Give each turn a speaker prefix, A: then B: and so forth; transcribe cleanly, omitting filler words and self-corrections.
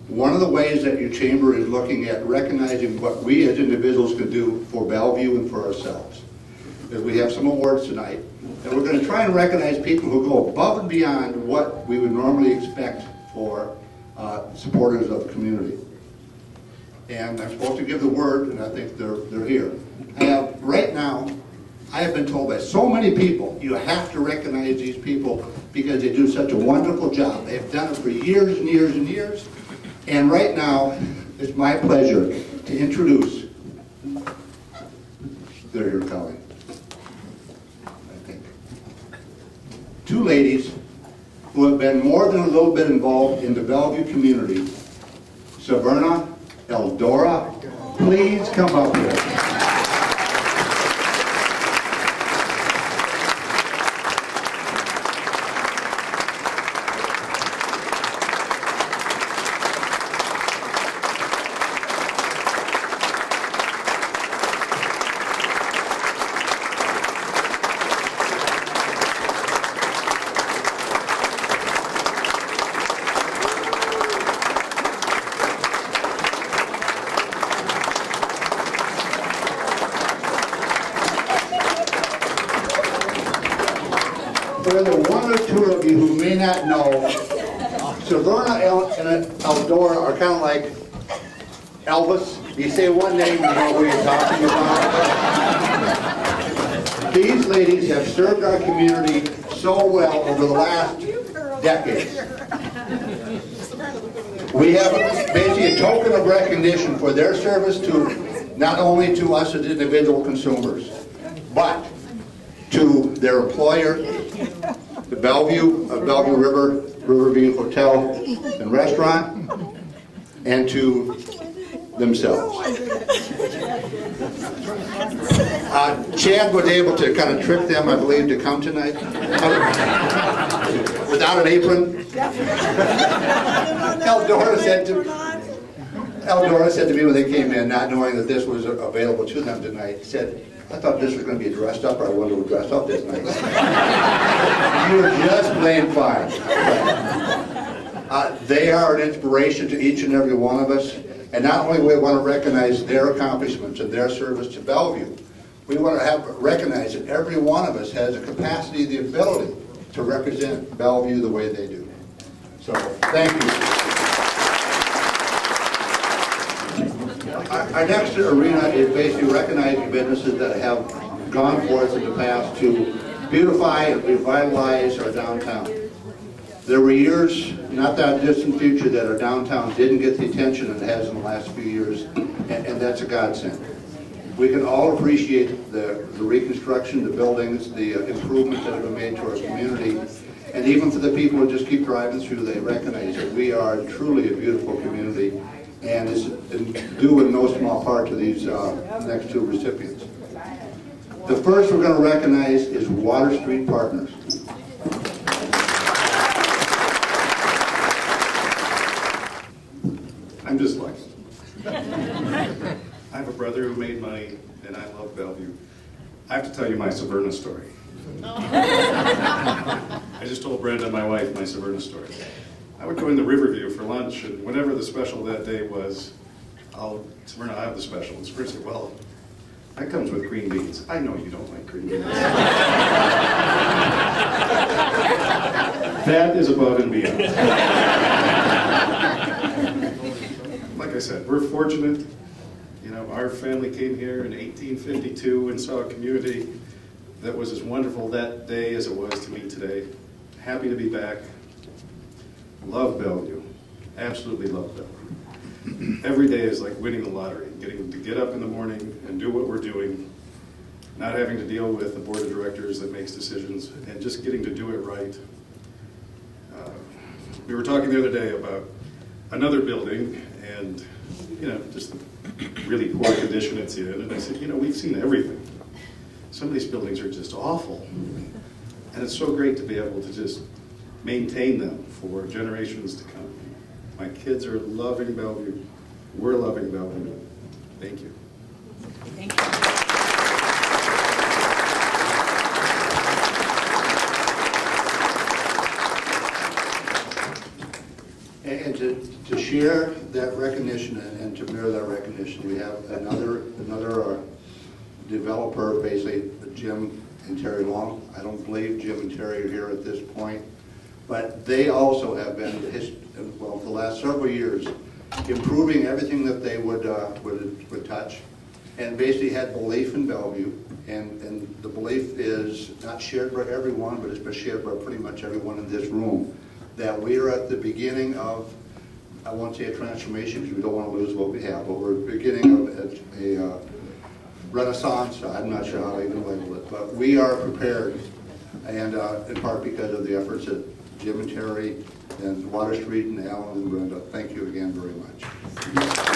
A: One of the ways that your chamber is looking at recognizing what we as individuals can do for Bellevue and for ourselves is we have some awards tonight, and we're going to try and recognize people who go above and beyond what we would normally expect for supporters of the community. And I'm supposed to give the word, and I think they're here. Right now, I have been told by so many people, you have to recognize these people because they do such a wonderful job. They've done it for years and years and years. And right now, it's my pleasure to introduce, they're here coming, I think, two ladies who have been more than a little bit involved in the Bellevue community. Saverna, Eldora, please come up here. For the one or two of you who may not know, Saverna and Eldora are kind of like Elvis. You say one name, you know what you're talking about. These ladies have served our community so well over the last decade. We have basically a token of recognition for their service to not only to us as individual consumers, but to their employer, the Bellevue Riverview Hotel and Restaurant, and to themselves. Chad was able to kind of trick them, I believe, to come tonight without an apron. Eldora said to me when they came in, not knowing that this was available to them tonight, said, I thought this was going to be dressed up, or I wanted to dress up this night. You were just plain fine. They are an inspiration to each and every one of us. And not only do we want to recognize their accomplishments and their service to Bellevue, we want to recognize that every one of us has the capacity, the ability to represent Bellevue the way they do. So, thank you. Our next arena is basically recognizing businesses that have gone forth in the past to beautify and revitalize our downtown. There were years, not that distant future, that our downtown didn't get the attention it has in the last few years, and that's a godsend. We can all appreciate the reconstruction, the buildings, the improvements that have been made to our community, and even for the people who just keep driving through, they recognize that we are truly a beautiful community, and it's due in no small part to these next two recipients. The first we're going to recognize is Water Street Partners.
B: I'm just lucky. I have a brother who made money, and I love Bellevue. I have to tell you my Saverna story. I just told Brenda, my wife, my Saverna story. I would go into Riverview for lunch, and whatever the special that day was, Saverna, I have the special. And Saverna said, well, that comes with green beans. I know you don't like green beans. That is above and beyond. Like I said, we're fortunate. You know, our family came here in 1852 and saw a community that was as wonderful that day as it was to me today. Happy to be back. Love Bellevue. Absolutely love Bellevue. Every day is like winning the lottery, getting to get up in the morning and do what we're doing, not having to deal with the board of directors that makes decisions, and just getting to do it right. We were talking the other day about another building and, you know, just the really poor condition it's in, and I said, you know, we've seen everything. Some of these buildings are just awful, and it's so great to be able to just maintain them for generations to come. My kids are loving Bellevue. We're loving Bellevue. Thank you.
C: Thank you.
A: And to share that recognition and to mirror that recognition, we have another developer, basically Jim and Terry Long. I don't believe Jim and Terry are here at this point, but they also have been, well, for the last several years, improving everything that they would touch, and basically had belief in Bellevue, and the belief is not shared by everyone, but it's been shared by pretty much everyone in this room, that we are at the beginning of, I won't say a transformation because we don't want to lose what we have, but we're beginning of a renaissance. I'm not sure how to even label it, but we are prepared, and in part because of the efforts that Jim and Terry and Water Street and Alan and Brenda. Thank you again very much.